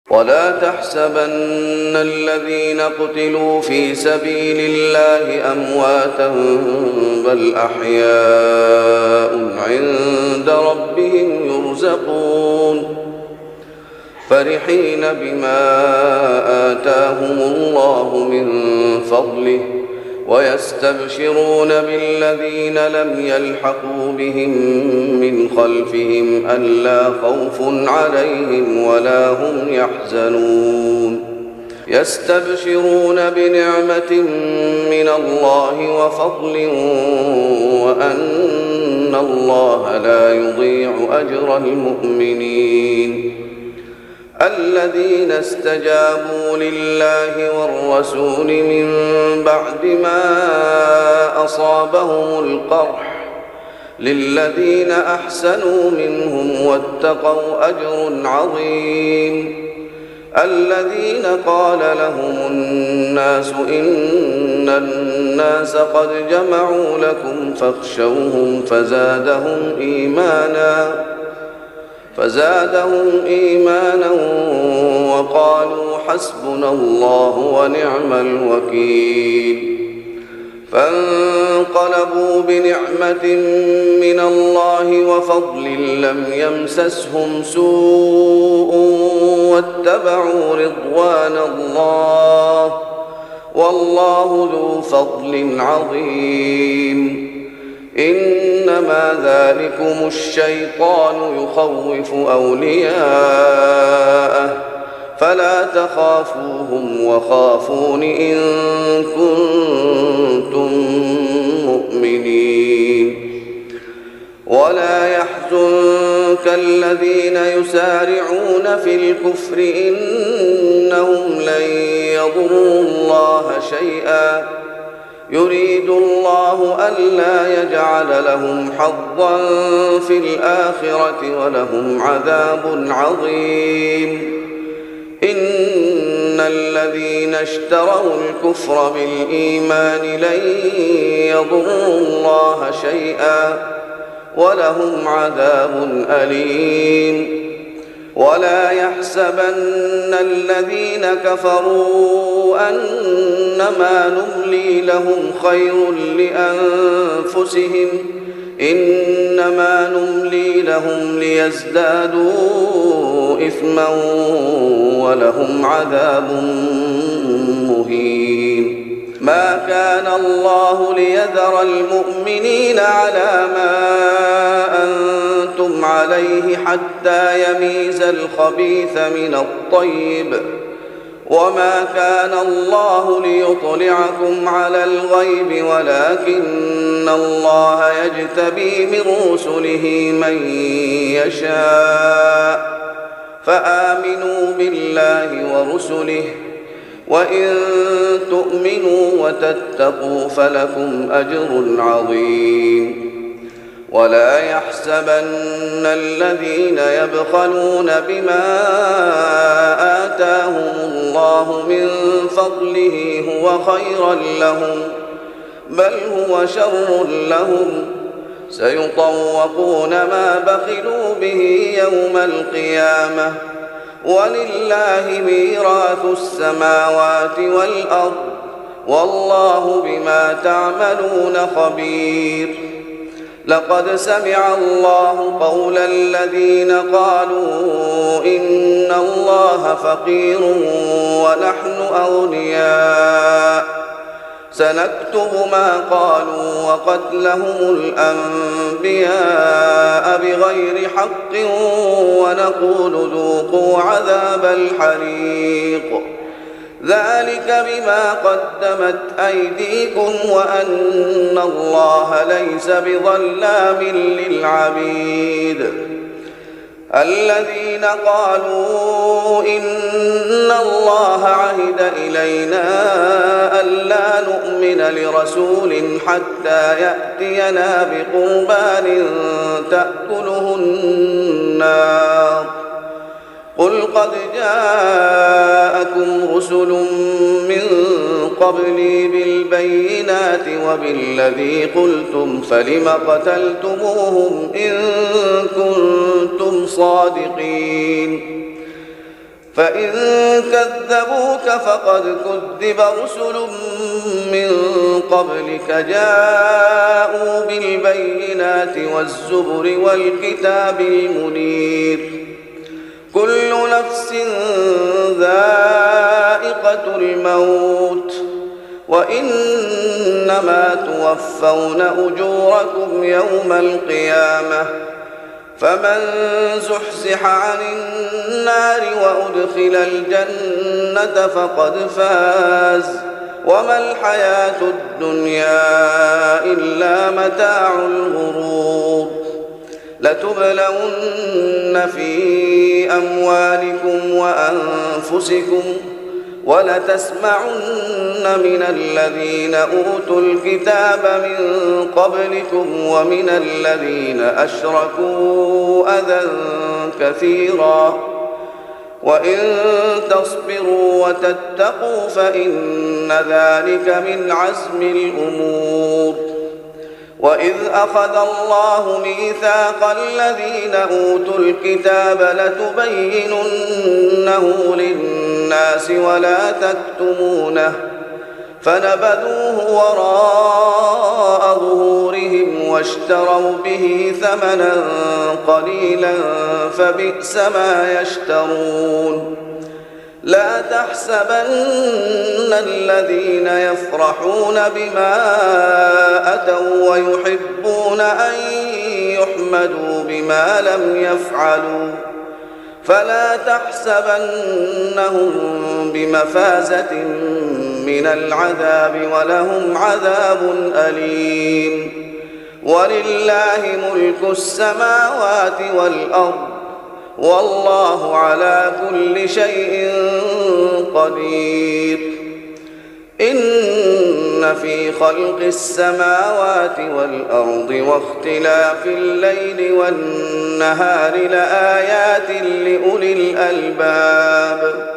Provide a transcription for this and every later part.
ولا تحسبن الذين قتلوا في سبيل الله أمواتا بل أحياء عند ربهم يرزقون فرحين بما آتاهم الله من فضله ويستبشرون بالذين لم يلحقوا بهم من خلفهم ألا خوف عليهم ولا هم يحزنون يستبشرون بنعمة من الله وفضل وأن الله لا يضيع أجر المؤمنين الذين استجابوا لله والرسول من بعد ما أصابهم القرح للذين أحسنوا منهم واتقوا أجر عظيم الذين قال لهم الناس إن الناس قد جمعوا لكم فاخشوهم فزادهم إيمانا وقالوا حسبنا الله ونعم الوكيل فانقلبوا بنعمة من الله وفضل لم يمسسهم سوء واتبعوا رضوان الله والله ذو فضل عظيم إنما ذلكم الشيطان يخوف أولياءه فلا تخافوهم وخافون إن كنتم مؤمنين ولا يحزنك الذين يسارعون في الكفر إنهم لن يضروا الله شيئا يريد الله ألا يجعل لهم حظا في الآخرة ولهم عذاب عظيم إن الذين اشتروا الكفر بالإيمان لن يضروا الله شيئا ولهم عذاب أليم ولا يحسبن الذين كفروا أنما نملي لهم خير لأنفسهم إنما نملي لهم ليزدادوا إثما ولهم عذاب مهين ما كان الله ليذر المؤمنين على ما أنتم عليه حتى يميز الخبيث من الطيب وما كان الله ليطلعكم على الغيب ولكن الله يجتبي من رسله من يشاء فآمنوا بالله ورسله وإن تؤمنوا وتتقوا فلكم أجر عظيم ولا يحسبن الذين يبخلون بما آتاهم الله من فضله هو خيرا لهم بل هو شر لهم سيطوقون ما بخلوا به يوم القيامة ولله ميراث السماوات والأرض والله بما تعملون خبير لقد سمع الله قول الذين قالوا إن الله فقير ونحن أغنياء سنكتب ما قالوا وقتلهم الأنبياء بغير حق ونقول ذوقوا عذاب الحريق ذلك بما قدمت أيديكم وأن الله ليس بظلام للعبيد الذين قالوا إن الله عهد إلينا ألا نؤمن لرسول حتى يأتينا بقربان تأكله النار قل قد جاءكم رسل من قبلي بالبينات وبالذي قلتم فلم قتلتموهم إن كنتم صادقين فإن كذبوك فقد كذب رسل من قبلك جاءوا بالبينات والزبر والكتاب المنير كل نفس ذائقة الموت وإنما توفون أجوركم يوم القيامة فمن زحزح عن النار وأدخل الجنة فقد فاز وما الحياة الدنيا إلا متاع الغرور لتبلون في أموالكم وأنفسكم ولتسمعن من الذين أوتوا الكتاب من قبلكم ومن الذين أشركوا أذى كثيرا وإن تصبروا وتتقوا فإن ذلك من عزم الأمور وإذ أخذ الله ميثاق الذين أوتوا الكتاب لتبيننه للناس ولا تكتمونه فنبذوه وراء ظهورهم واشتروا به ثمنا قليلا فبئس ما يشترون لا تحسبن الذين يفرحون بما أتوا ويحبون أن يحمدوا بما لم يفعلوا فلا تحسبنهم بمفازة من العذاب ولهم عذاب أليم ولله ملك السماوات والأرض والله على كل شيء قدير إن في خلق السماوات والأرض واختلاف الليل والنهار لآيات لأولي الألباب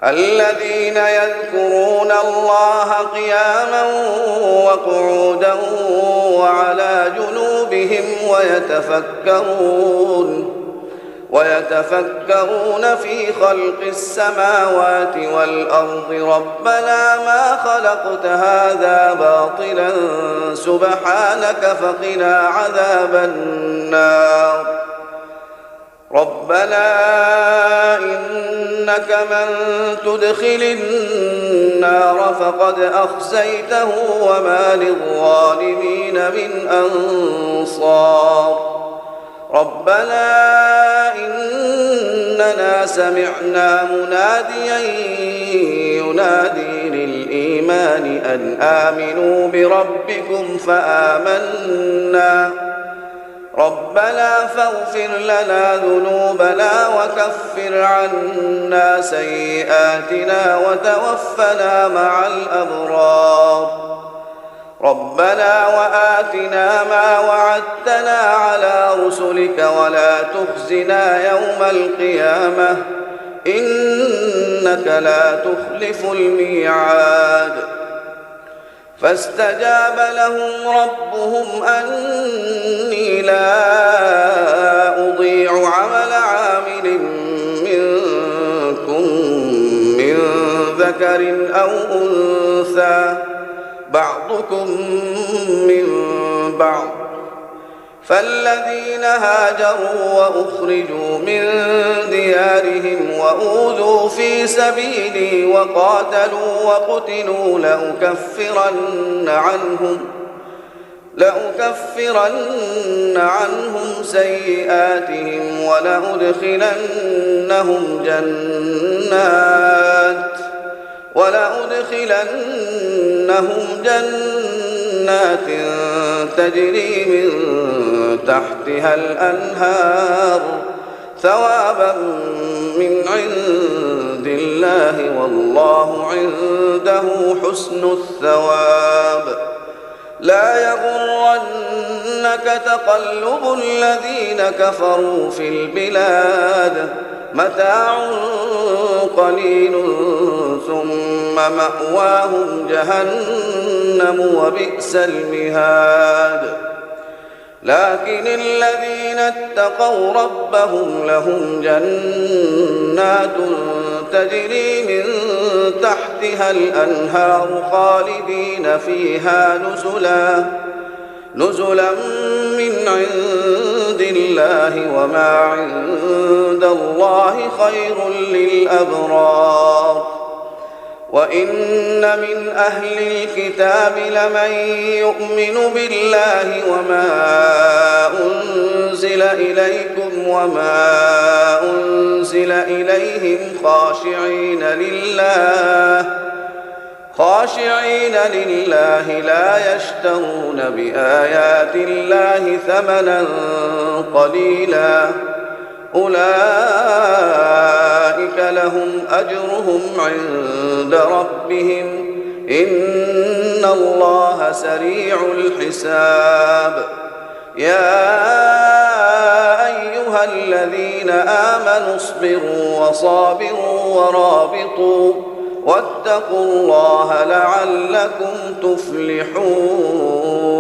الذين يذكرون الله قياما وقعودا وعلى جنوبهم ويتفكرون في خلق السماوات والأرض ربنا ما خلقت هذا باطلا سبحانك فقنا عذاب النار ربنا إنك من تدخل النار فقد أخزيته وما للظالمين من أنصار ربنا إننا سمعنا مناديا ينادي للإيمان أن آمنوا بربكم فآمنا ربنا فاغفر لنا ذنوبنا وكفر عنا سيئاتنا وتوفنا مع الأبرار ربنا وآتنا ما وعدتنا على رسلك ولا تخزنا يوم القيامة إنك لا تخلف الميعاد فاستجاب لهم ربهم أني لا أضيع عمل عامل منكم من ذكر أو أنثى بعضكم من بعض فالذين هاجروا وأخرجوا من ديارهم وأوذوا في سبيلي وقاتلوا وقتلوا لأكفرن عنهم سيئاتهم ولأدخلنهم جنات تجري من تحتها الأنهار ثوابا من عند الله والله عنده حسن الثواب لا يغرنك تقلب الذين كفروا في البلاد متاع قليل ثم مأواهم جهنم وبئس المهاد لكن الذين اتقوا ربهم لهم جنات تجري من تحتها الأنهار خالدين فيها نزلا من عند الله وما عند الله خير للأبرار. وإن من أهل الكتاب لمن يؤمن بالله وما أنزل إليكم وما أنزل إليهم خاشعين لله لا يشترون بآيات الله ثمنا قليلا أولئك لهم أجرهم عند ربهم إن الله سريع الحساب. يا أيها الذين آمنوا اصبروا وصابروا ورابطوا واتقوا الله لعلكم تفلحون.